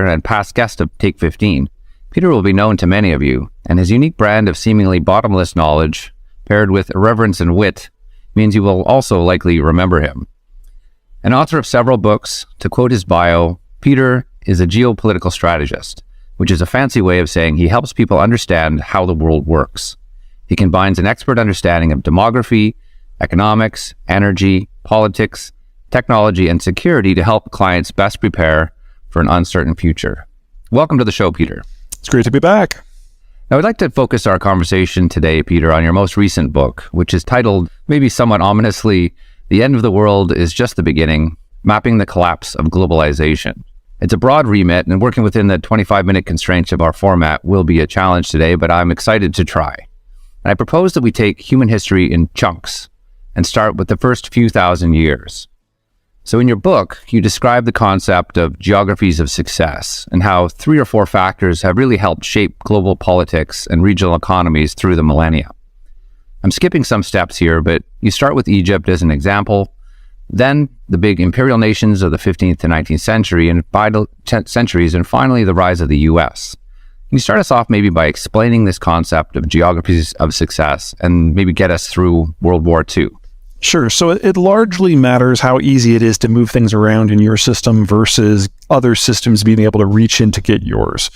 and past guest of Take 15. Peter will be known to many of you, and his unique brand of seemingly bottomless knowledge, paired with irreverence and wit, means you will also likely remember him. An author of several books, to quote his bio, Peter is a geopolitical strategist, which is a fancy way of saying he helps people understand how the world works. He combines an expert understanding of demography, economics, energy, politics, technology, and security to help clients best prepare for an uncertain future. Welcome to the show, Peter. It's great to be back. Now, I'd like to focus our conversation today, Peter, on your most recent book, which is titled, maybe somewhat ominously, The End of the World is Just the Beginning, Mapping the Collapse of Globalization. It's a broad remit, and working within the 25-minute constraints of our format will be a challenge today, but I'm excited to try. And I propose that we take human history in chunks and start with the first few thousand years. So in your book, you describe the concept of geographies of success and how 3 or 4 factors have really helped shape global politics and regional economies through the millennia. I'm skipping some steps here, but you start with Egypt as an example, then the big imperial nations of the 15th to 19th century and centuries, and finally the rise of the US. Can you start us off maybe by explaining this concept of geographies of success and maybe get us through World War II? Sure. So it largely matters how easy it is to move things around in your system versus other systems being able to reach in to get yours.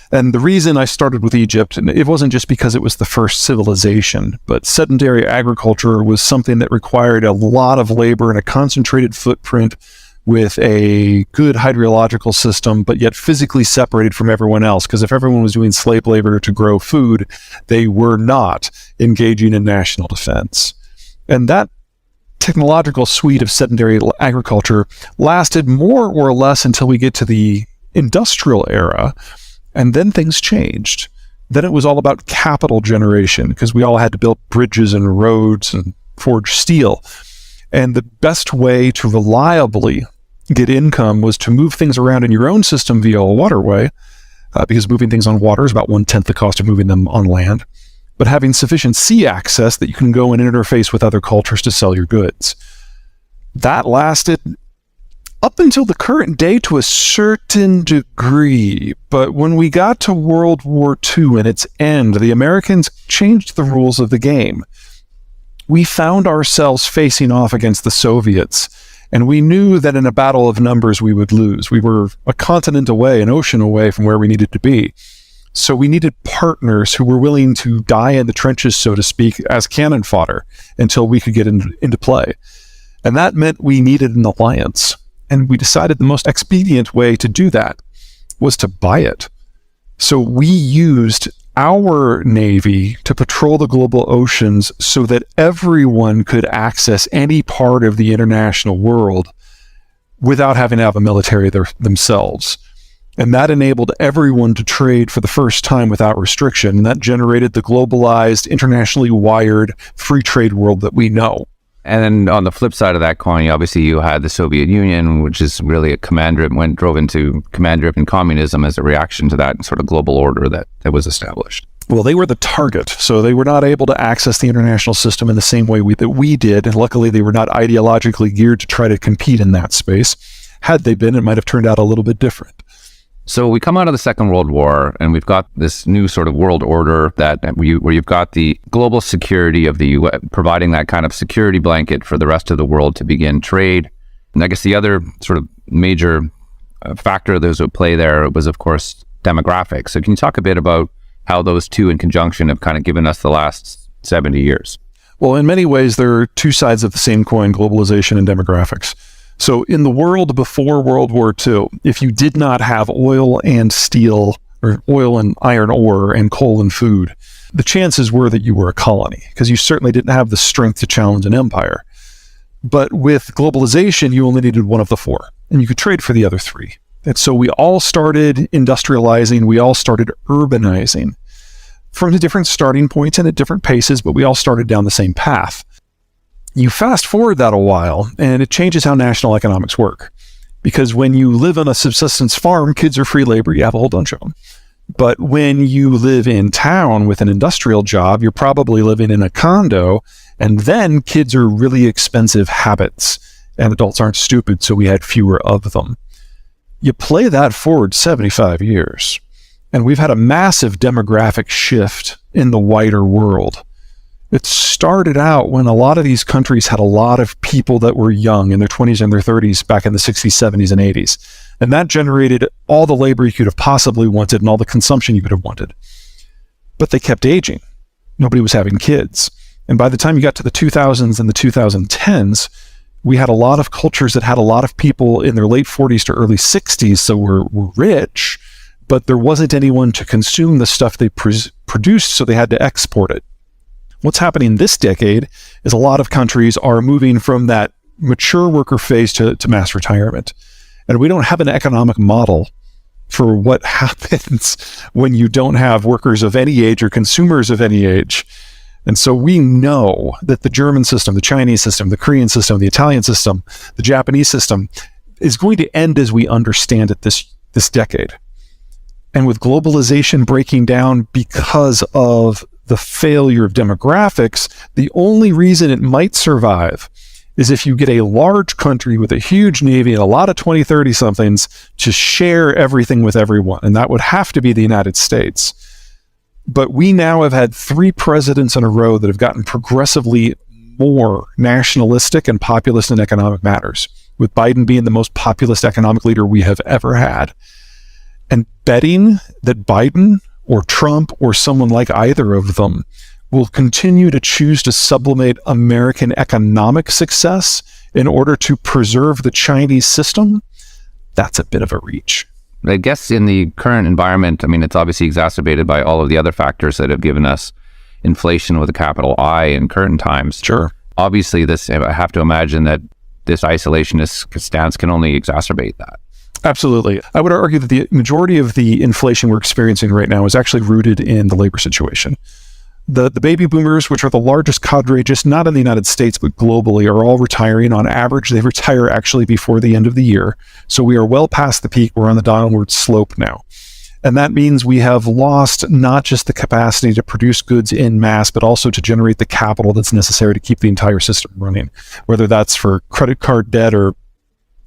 And the reason I started with Egypt, and it wasn't just because it was the first civilization, but sedentary agriculture was something that required a lot of labor and a concentrated footprint with a good hydrological system, but yet physically separated from everyone else. Because if everyone was doing slave labor to grow food, they were not engaging in national defense. And that technological suite of sedentary agriculture lasted more or less until we get to the industrial era, and then things changed. Then it was all about capital generation, because we all had to build bridges and roads and forge steel. And the best way to reliably get income was to move things around in your own system via a waterway, because moving things on water is about 1/10 the cost of moving them on land, but having sufficient sea access that you can go and interface with other cultures to sell your goods. That lasted up until the current day to a certain degree, but when we got to World War II and its end, the Americans changed the rules of the game. We found ourselves facing off against the Soviets, and we knew that in a battle of numbers we would lose. We were a continent away, an ocean away from where we needed to be. So we needed partners who were willing to die in the trenches, so to speak, as cannon fodder until we could get into play. And that meant we needed an alliance. And we decided the most expedient way to do that was to buy it. So we used our Navy to patrol the global oceans so that everyone could access any part of the international world without having to have a military themselves. And that enabled everyone to trade for the first time without restriction. And that generated the globalized, internationally wired, free trade world that we know. And then on the flip side of that coin, obviously you had the Soviet Union, which is really a drove into command-driven communism as a reaction to that sort of global order that was established. Well, they were the target, so they were not able to access the international system in the same way that we did. And luckily, they were not ideologically geared to try to compete in that space. Had they been, it might have turned out a little bit different. So we come out of the Second World War, and we've got this new sort of world order where you've got the global security of the U.S., providing that kind of security blanket for the rest of the world to begin trade. And I guess the other sort of major factor that was at play there was, of course, demographics. So can you talk a bit about how those two in conjunction have kind of given us the last 70 years? Well, in many ways, there are two sides of the same coin, globalization and demographics. So in the world before World War II, if you did not have oil and steel, or oil and iron ore and coal and food, the chances were that you were a colony, because you certainly didn't have the strength to challenge an empire. But with globalization, you only needed one of the four, and you could trade for the other three. And so we all started industrializing, we all started urbanizing from different starting points and at different paces, but we all started down the same path. You fast forward that a while, and it changes how national economics work. Because when you live on a subsistence farm, kids are free labor, you have a whole bunch of them. But when you live in town with an industrial job, you're probably living in a condo, and then kids are really expensive habits, and adults aren't stupid, so we had fewer of them. You play that forward 75 years, and we've had a massive demographic shift in the wider world. It started out when a lot of these countries had a lot of people that were young in their 20s and their 30s back in the 60s, 70s, and 80s. And that generated all the labor you could have possibly wanted and all the consumption you could have wanted. But they kept aging. Nobody was having kids. And by the time you got to the 2000s and the 2010s, we had a lot of cultures that had a lot of people in their late 40s to early 60s, so were rich, but there wasn't anyone to consume the stuff they produced, so they had to export it. What's happening this decade is a lot of countries are moving from that mature worker phase to mass retirement. And we don't have an economic model for what happens when you don't have workers of any age or consumers of any age. And so we know that the German system, the Chinese system, the Korean system, the Italian system, the Japanese system is going to end as we understand it this decade. And with globalization breaking down because of the failure of demographics, the only reason it might survive is if you get a large country with a huge navy and a lot of 20, 30 somethings to share everything with everyone. And that would have to be the United States. But we now have had 3 presidents in a row that have gotten progressively more nationalistic and populist in economic matters, with Biden being the most populist economic leader we have ever had. And betting that Biden or Trump or someone like either of them will continue to choose to sublimate American economic success in order to preserve the Chinese system, that's a bit of a reach. I guess in the current environment, I mean, it's obviously exacerbated by all of the other factors that have given us inflation with a capital I in current times. Sure. Obviously, I have to imagine that this isolationist stance can only exacerbate that. Absolutely. I would argue that the majority of the inflation we're experiencing right now is actually rooted in the labor situation. The baby boomers, which are the largest cadre, just not in the United States, but globally, are all retiring. On average, they retire actually before the end of the year. So we are well past the peak. We're on the downward slope now. And that means we have lost not just the capacity to produce goods in mass, but also to generate the capital that's necessary to keep the entire system running, whether that's for credit card debt or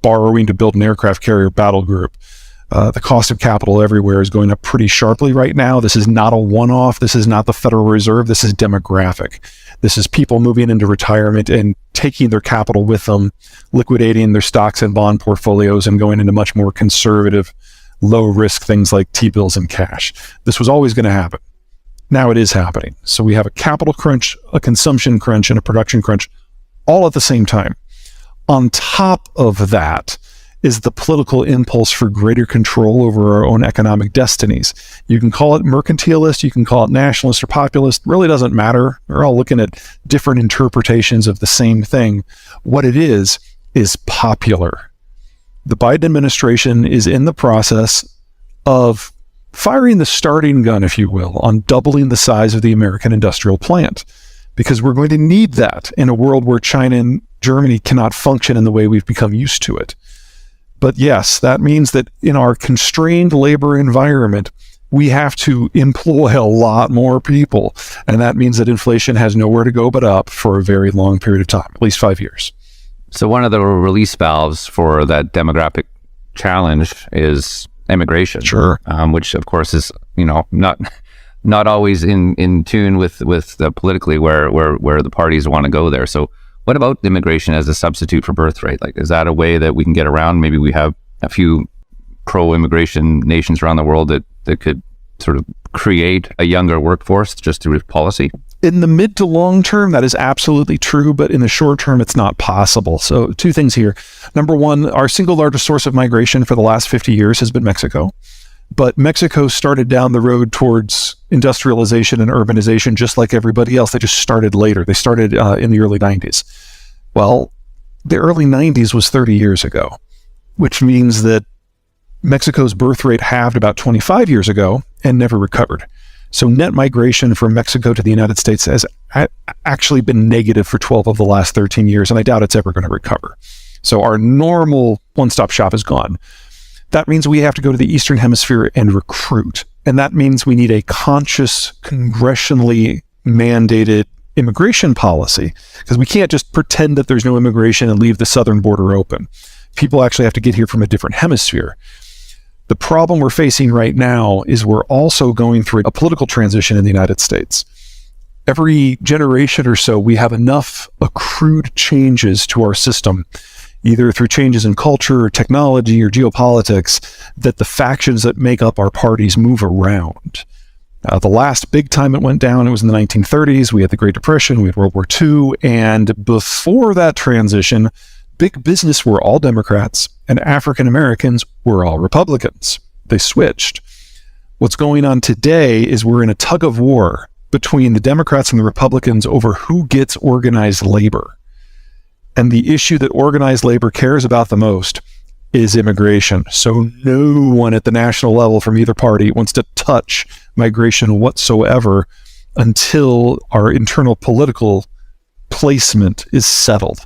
borrowing to build an aircraft carrier battle group. The cost of capital everywhere is going up pretty sharply right now. This is not a one-off. This is not the Federal Reserve. This is demographic. This is people moving into retirement and taking their capital with them, liquidating their stocks and bond portfolios and going into much more conservative, low-risk things like T-bills and cash. This was always going to happen. Now it is happening. So we have a capital crunch, a consumption crunch, and a production crunch all at the same time. On top of that is the political impulse for greater control over our own economic destinies. You can call it mercantilist, you can call it nationalist or populist, really doesn't matter. We're all looking at different interpretations of the same thing. What it is popular. The Biden administration is in the process of firing the starting gun, if you will, on doubling the size of the American industrial plant, because we're going to need that in a world where China and Germany cannot function in the way we've become used to it. But yes, that means that in our constrained labor environment, we have to employ a lot more people. And that means that inflation has nowhere to go but up for a very long period of time, at least 5 years. So one of the release valves for that demographic challenge is immigration. Sure. Which of course is, not always in tune with the politically where the parties want to go there. So what about immigration as a substitute for birth rate? Like, is that a way that we can get around? Maybe we have a few pro-immigration nations around the world that could sort of create a younger workforce just through policy? In the mid to long term, that is absolutely true, but in the short term, it's not possible. So 2 things here. Number one, our single largest source of migration for the last 50 years has been Mexico. But Mexico started down the road towards industrialization and urbanization just like everybody else. They just started later. They started in the early 90s. Well, the early 90s was 30 years ago, which means that Mexico's birth rate halved about 25 years ago and never recovered. So net migration from Mexico to the United States has actually been negative for 12 of the last 13 years, and I doubt it's ever going to recover. So our normal one-stop shop is gone. That means we have to go to the Eastern Hemisphere and recruit. And that means we need a conscious, congressionally mandated immigration policy, because we can't just pretend that there's no immigration and leave the southern border open. People actually have to get here from a different hemisphere. The problem we're facing right now is we're also going through a political transition in the United States. Every generation or so, we have enough accrued changes to our system, either through changes in culture or technology or geopolitics, that the factions that make up our parties move around. The last big time it went down, it was in the 1930s. We had the Great Depression, we had World War II, and before that transition, big business were all Democrats and African Americans were all Republicans. They switched. What's going on today is we're in a tug of war between the Democrats and the Republicans over who gets organized labor. And the issue that organized labor cares about the most is immigration. So no one at the national level from either party wants to touch migration whatsoever until our internal political placement is settled.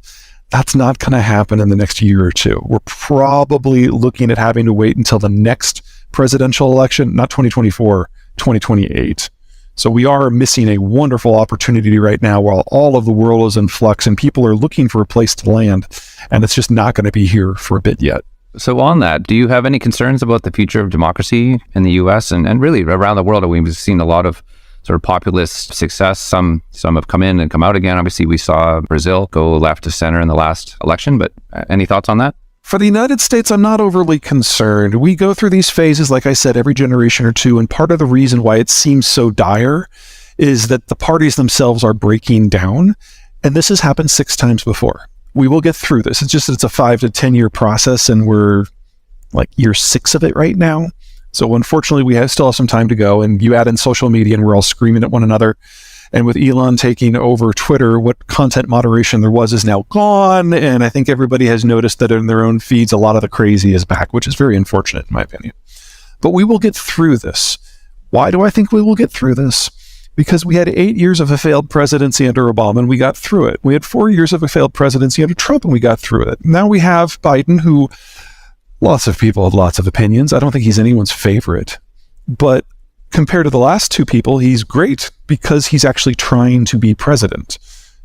That's not going to happen in the next year or two. We're probably looking at having to wait until the next presidential election, not 2024, 2028. So we are missing a wonderful opportunity right now while all of the world is in flux and people are looking for a place to land, and it's just not going to be here for a bit yet. So on that, do you have any concerns about the future of democracy in the U.S. and really around the world? We've seen a lot of sort of populist success. Some have come in and come out again. Obviously, we saw Brazil go left to center in the last election, but any thoughts on that? For the United States, I'm not overly concerned. We go through these phases, like I said, every generation or two, and part of the reason why it seems so dire is that the parties themselves are breaking down, and this has happened 6 times before. We will get through this. It's a 5 to 10 year process, and we're like year 6 of it right now. So unfortunately, we still have some time to go, and you add in social media, and we're all screaming at one another. And with Elon taking over Twitter, what content moderation there was is now gone. And I think everybody has noticed that in their own feeds, a lot of the crazy is back, which is very unfortunate in my opinion. But we will get through this. Why do I think we will get through this? Because we had 8 years of a failed presidency under Obama, and we got through it. We had 4 years of a failed presidency under Trump, and we got through it. Now we have Biden, who lots of people have lots of opinions. I don't think he's anyone's favorite. But compared to the last 2 people, he's great because he's actually trying to be president.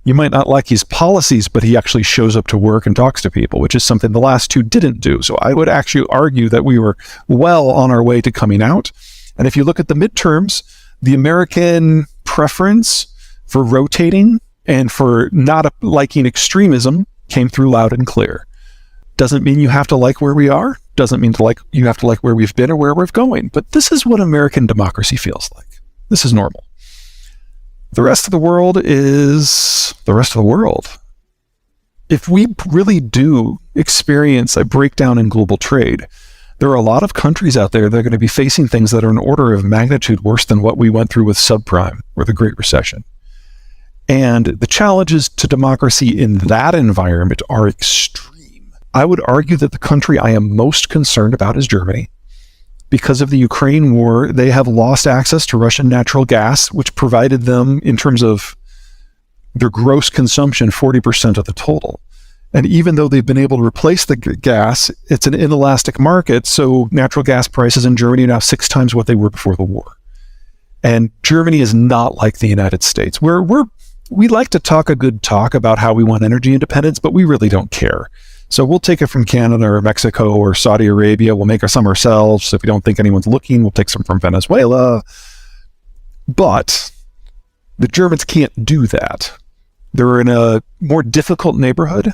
You might not like his policies, but he actually shows up to work and talks to people, which is something the last 2 didn't do. So I would actually argue that we were well on our way to coming out. And if you look at the midterms, the American preference for rotating and for not liking extremism came through loud and clear. Doesn't mean you have to like where we are. Doesn't mean you have to like where we've been or where we're going. But this is what American democracy feels like. This is normal. The rest of the world is the rest of the world. If we really do experience a breakdown in global trade, there are a lot of countries out there that are going to be facing things that are an order of magnitude worse than what we went through with subprime or the Great Recession. And the challenges to democracy in that environment are extreme. I would argue that the country I am most concerned about is Germany. Because of the Ukraine war, they have lost access to Russian natural gas, which provided them, in terms of their gross consumption, 40% of the total. And even though they've been able to replace the gas, it's an inelastic market, so natural gas prices in Germany are now 6 times what they were before the war. And Germany is not like the United States. We like to talk a good talk about how we want energy independence, but we really don't care. So we'll take it from Canada or Mexico or Saudi Arabia. We'll make some ourselves. If we don't think anyone's looking, we'll take some from Venezuela. But the Germans can't do that. They're in a more difficult neighborhood,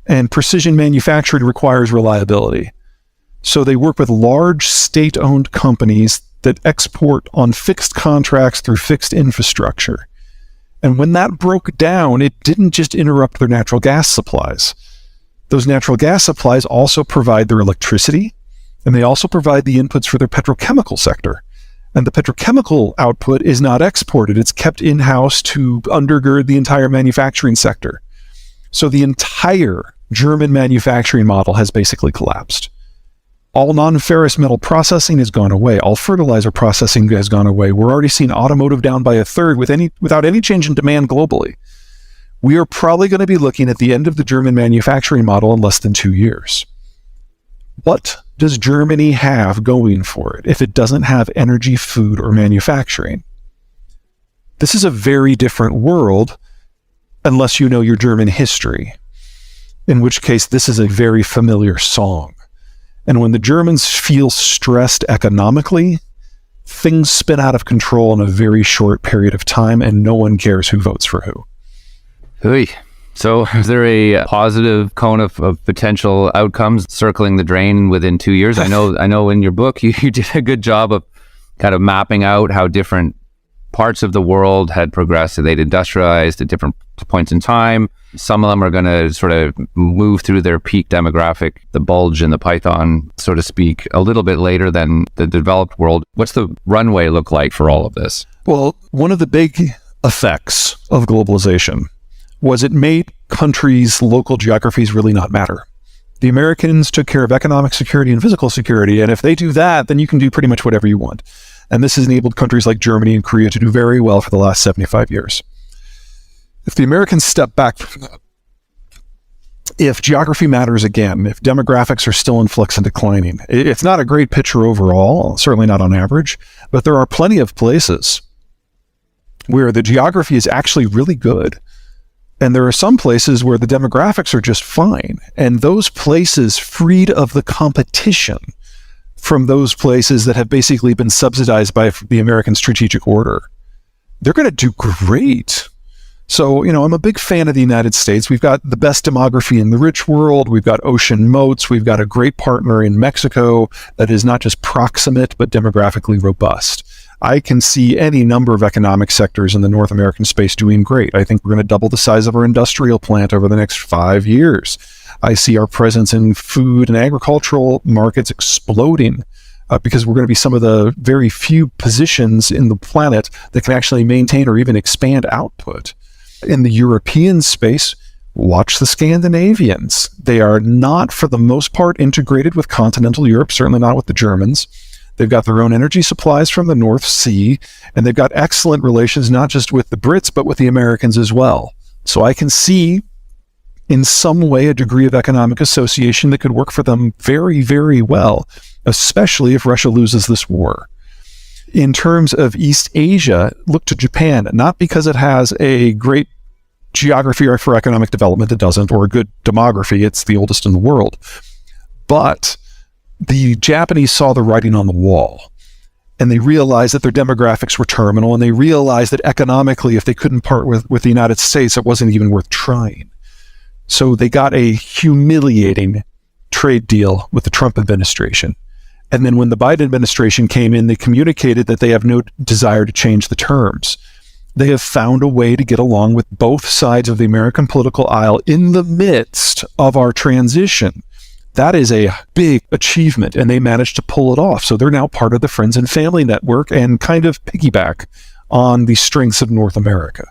and precision manufacturing requires reliability. So they work with large state-owned companies that export on fixed contracts through fixed infrastructure. And when that broke down, it didn't just interrupt their natural gas supplies. Those natural gas supplies also provide their electricity, and they also provide the inputs for their petrochemical sector. And the petrochemical output is not exported. It's kept in-house to undergird the entire manufacturing sector. So the entire German manufacturing model has basically collapsed. All non-ferrous metal processing has gone away. All fertilizer processing has gone away. We're already seeing automotive down by 1/3 without any change in demand globally. We are probably going to be looking at the end of the German manufacturing model in less than 2 years. What does Germany have going for it if it doesn't have energy, food, or manufacturing? This is a very different world unless you know your German history, in which case this is a very familiar song. And when the Germans feel stressed economically, things spin out of control in a very short period of time, and no one cares who votes for who. Hey. So is there a positive cone of potential outcomes circling the drain within 2 years? I know in your book, you did a good job of kind of mapping out how different parts of the world had progressed. So they'd industrialized at different points in time. Some of them are going to sort of move through their peak demographic, the bulge in the python, so to speak, a little bit later than the developed world. What's the runway look like for all of this? Well, one of the big effects of globalization was it made countries' local geographies really not matter. The Americans took care of economic security and physical security, and if they do that, then you can do pretty much whatever you want. And this has enabled countries like Germany and Korea to do very well for the last 75 years. If the Americans step back from that, if geography matters again, if demographics are still in flux and declining, it's not a great picture overall, certainly not on average, but there are plenty of places where the geography is actually really good. And there are some places where the demographics are just fine. And those places, freed of the competition from those places that have basically been subsidized by the American strategic order, they're going to do great. So, I'm a big fan of the United States. We've got the best demography in the rich world. We've got ocean moats. We've got a great partner in Mexico that is not just proximate, but demographically robust. I can see any number of economic sectors in the North American space doing great. I think we're going to double the size of our industrial plant over the next 5 years. I see our presence in food and agricultural markets exploding because we're going to be some of the very few positions in the planet that can actually maintain or even expand output. In the European space, watch the Scandinavians. They are not, for the most part, integrated with continental Europe, certainly not with the Germans. They've got their own energy supplies from the North Sea, and they've got excellent relations not just with the Brits, but with the Americans as well. So I can see in some way a degree of economic association that could work for them very, very well, especially if Russia loses this war. In terms of East Asia, look to Japan, not because it has a great geography for economic development, it doesn't, or a good demography, it's the oldest in the world, but the Japanese saw the writing on the wall, and they realized that their demographics were terminal, and they realized that economically, if they couldn't part with the United States, it wasn't even worth trying. So they got a humiliating trade deal with the Trump administration. And then when the Biden administration came in, they communicated that they have no desire to change the terms. They have found a way to get along with both sides of the American political aisle in the midst of our transition. That is a big achievement, and they managed to pull it off. So they're now part of the Friends and Family Network and kind of piggyback on the strengths of North America.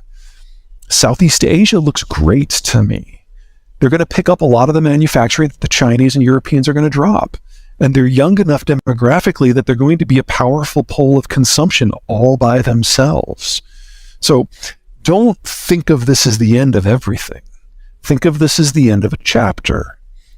Southeast Asia looks great to me. They're going to pick up a lot of the manufacturing that the Chinese and Europeans are going to drop. And they're young enough demographically that they're going to be a powerful pole of consumption all by themselves. So don't think of this as the end of everything. Think of this as the end of a chapter.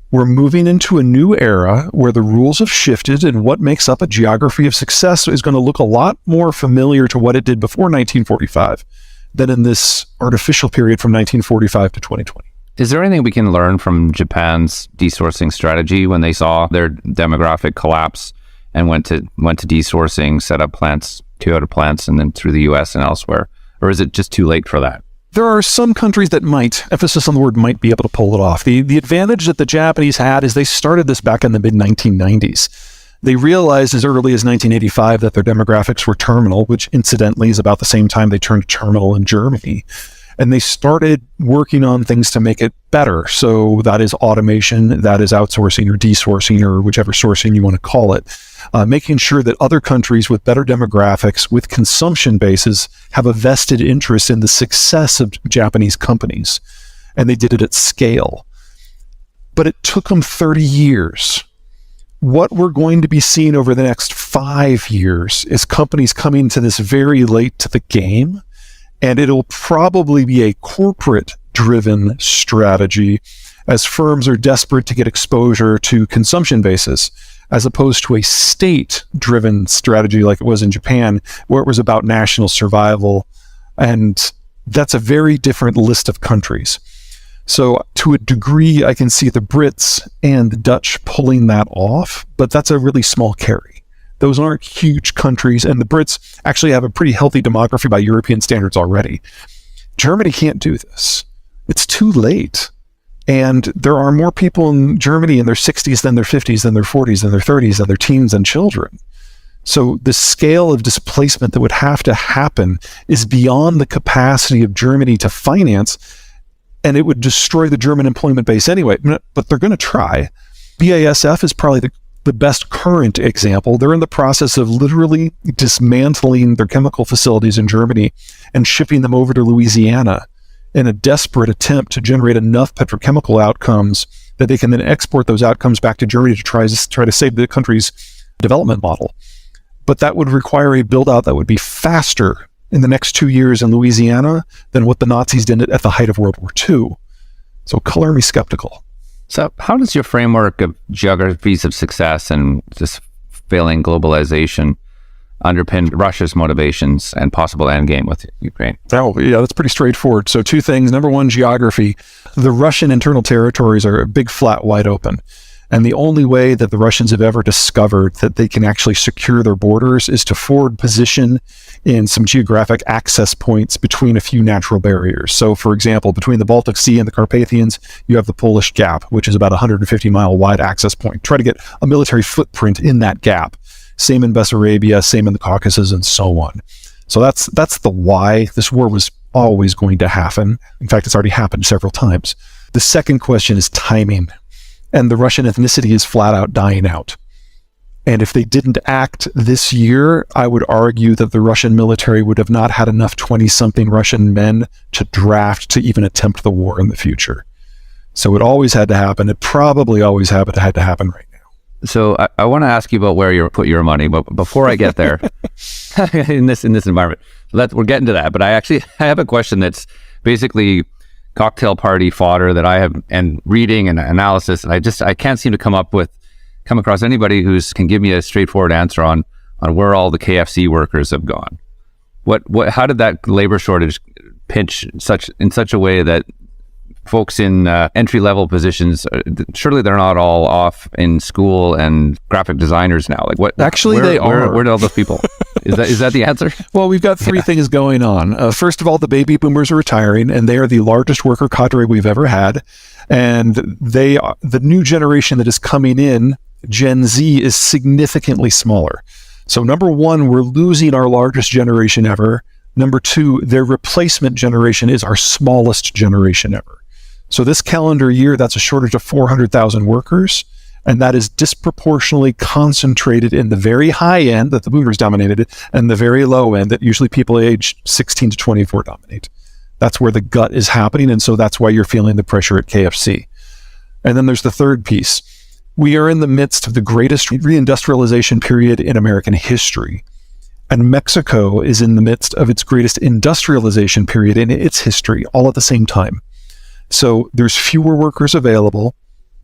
We're moving into a new era where the rules have shifted, and what makes up a geography of success is going to look a lot more familiar to what it did before 1945 than in this artificial period from 1945 to 2020. Is there anything we can learn from Japan's desourcing strategy when they saw their demographic collapse and went to desourcing, set up plants, Toyota plants, and then through the US and elsewhere? Or is it just too late for that? There are some countries that might, emphasis on the word might, be able to pull it off. The advantage that the Japanese had is they started this back in the mid-1990s. They realized as early as 1985 that their demographics were terminal, which incidentally is about the same time they turned terminal in Germany. And they started working on things to make it better. So that is automation, that is outsourcing or desourcing or whichever sourcing you want to call it. Making sure that other countries with better demographics, with consumption bases, have a vested interest in the success of Japanese companies. And they did it at scale. But it took them 30 years. What we're going to be seeing over the next 5 years is companies coming to this very late to the game. And it'll probably be a corporate-driven strategy as firms are desperate to get exposure to consumption bases, as opposed to a state-driven strategy like it was in Japan, where it was about national survival. And that's a very different list of countries. So to a degree, I can see the Brits and the Dutch pulling that off, but that's a really small carry. Those aren't huge countries, and the Brits actually have a pretty healthy demography by European standards already. Germany can't do this. It's too late. And there are more people in Germany in their 60s than their 50s, than their 40s, than their 30s, than their teens and children. So the scale of displacement that would have to happen is beyond the capacity of Germany to finance, and it would destroy the German employment base anyway. But they're going to try. BASF is probably the best current example. They're in the process of literally dismantling their chemical facilities in Germany and shipping them over to Louisiana in a desperate attempt to generate enough petrochemical outcomes that they can then export those outcomes back to Germany to try to save the country's development model. But that would require a build-out that would be faster in the next 2 years in Louisiana than what the Nazis did at the height of World War II. So color me skeptical. So how does your framework of geographies of success and just failing globalization underpin Russia's motivations and possible endgame with Ukraine? Oh, yeah, that's pretty straightforward. So 2 things. Number 1, geography. The Russian internal territories are a big, flat, wide open. And the only way that the Russians have ever discovered that they can actually secure their borders is to forward position in some geographic access points between a few natural barriers. So, for example, between the Baltic Sea and the Carpathians, you have the Polish Gap, which is about a 150-mile wide access point. Try to get a military footprint in that gap. Same in Bessarabia, same in the Caucasus, and so on. So that's the why. This war was always going to happen. In fact, it's already happened several times. The second question is timing. And the Russian ethnicity is flat out dying out. And if they didn't act this year, I would argue that the Russian military would have not had enough 20-something Russian men to draft to even attempt the war in the future. So it always had to happen. It probably always had to happen right now. So I want to ask you about where you put your money, but before I get there, in this environment, we're getting to that. But I have a question that's basically cocktail party fodder that I have, and reading and analysis, and I can't seem to come across anybody who can give me a straightforward answer on where all the KFC workers have gone. How did that labor shortage pinch in such a way that folks in entry-level positions, surely they're not all off in school and graphic designers now? Like what? Actually, they are. Where did all those people? Is that the answer? Well, we've got 3 things going on. First of all, the baby boomers are retiring, and they are the largest worker cadre we've ever had. And they are, the new generation that is coming in, Gen Z, is significantly smaller. So number 1, we're losing our largest generation ever. Number 2, their replacement generation is our smallest generation ever. So this calendar year, that's a shortage of 400,000 workers. And that is disproportionately concentrated in the very high end that the boomers dominated and the very low end that usually people age 16 to 24 dominate. That's where the gut is happening. And so that's why you're feeling the pressure at KFC. And then there's the third piece. We are in the midst of the greatest reindustrialization period in American history. And Mexico is in the midst of its greatest industrialization period in its history, all at the same time. So there's fewer workers available.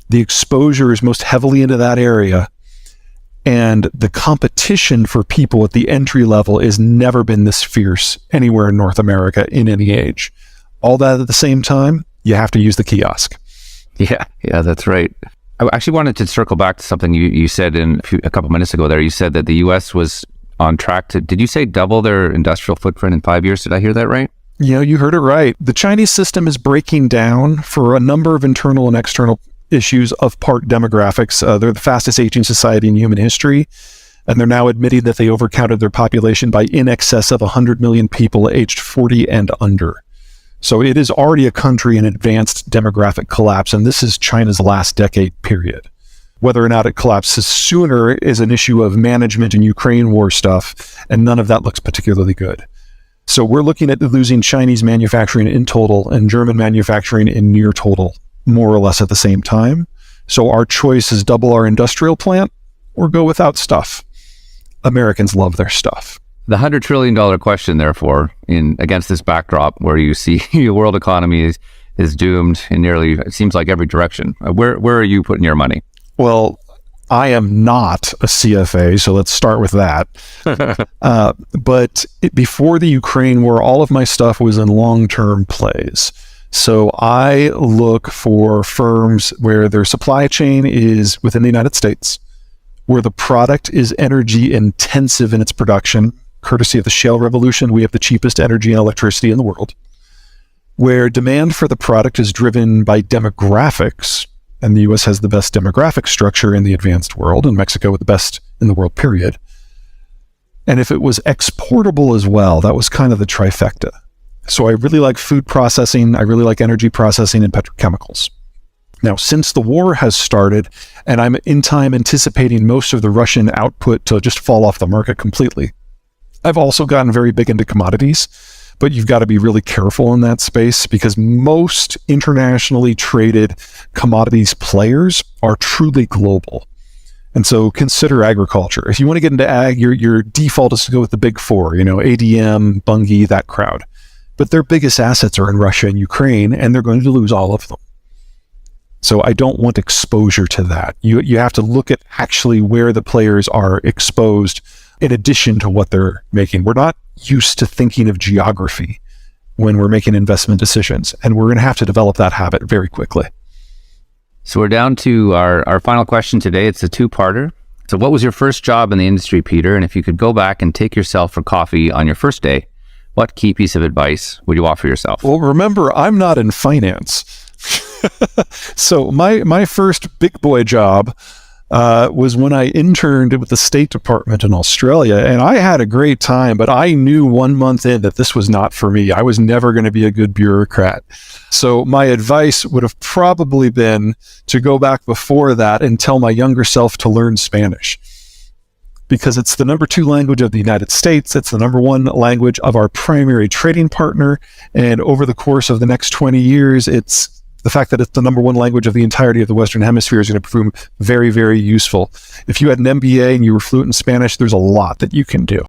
The exposure is most heavily into that area. And the competition for people at the entry level has never been this fierce anywhere in North America in any age. All that at the same time, you have to use the kiosk. Yeah, that's right. I actually wanted to circle back to something you said a couple minutes ago there. You said that the U.S. was on track to, did you say double their industrial footprint in 5 years? Did I hear that right? Yeah, you heard it right. The Chinese system is breaking down for a number of internal and external issues of part demographics. They're the fastest aging society in human history, and they're now admitting that they overcounted their population by in excess of 100 million people aged 40 and under. So it is already a country in advanced demographic collapse, and this is China's last decade period. Whether or not it collapses sooner is an issue of management and Ukraine war stuff, and none of that looks particularly good. So we're looking at losing Chinese manufacturing in total and German manufacturing in near total, more or less at the same time. So our choice is double our industrial plant or go without stuff. Americans love their stuff. The $100 trillion question, therefore, against this backdrop where you see the world economy is doomed in nearly, it seems like, every direction. Where are you putting your money? Well, I am not a CFA, so let's start with that. But before the Ukraine war, all of my stuff was in long-term plays. So I look for firms where their supply chain is within the United States, where the product is energy intensive in its production. Courtesy of the shale revolution, we have the cheapest energy and electricity in the world, where demand for the product is driven by demographics, and the US has the best demographic structure in the advanced world, and Mexico with the best in the world, period. And if it was exportable as well, that was kind of the trifecta. So I really like food processing, I really like energy processing and petrochemicals. Now, since the war has started, and I'm in time anticipating most of the Russian output to just fall off the market completely, I've also gotten very big into commodities, but you've got to be really careful in that space because most internationally traded commodities players are truly global. And so consider agriculture. If you want to get into ag, your default is to go with the big four, ADM, Bunge, that crowd. But their biggest assets are in Russia and Ukraine, and they're going to lose all of them. So I don't want exposure to that. You have to look at actually where the players are exposed in addition to what they're making. We're not used to thinking of geography when we're making investment decisions, and we're going to have to develop that habit very quickly. So we're down to our final question today. It's a two-parter. So what was your first job in the industry, Peter? And if you could go back and take yourself for coffee on your first day, what key piece of advice would you offer yourself? Well, remember, I'm not in finance. So my first big boy job was when I interned with the State Department in Australia, and I had a great time, but I knew 1 month in that this was not for me. I was never going to be a good bureaucrat. So my advice would have probably been to go back before that and tell my younger self to learn Spanish. Because it's the number 2 language of the United States. It's the number 1 language of our primary trading partner. And over the course of the next 20 years, it's the fact that it's the number 1 language of the entirety of the Western Hemisphere is going to prove very, very useful. If you had an MBA and you were fluent in Spanish, there's a lot that you can do.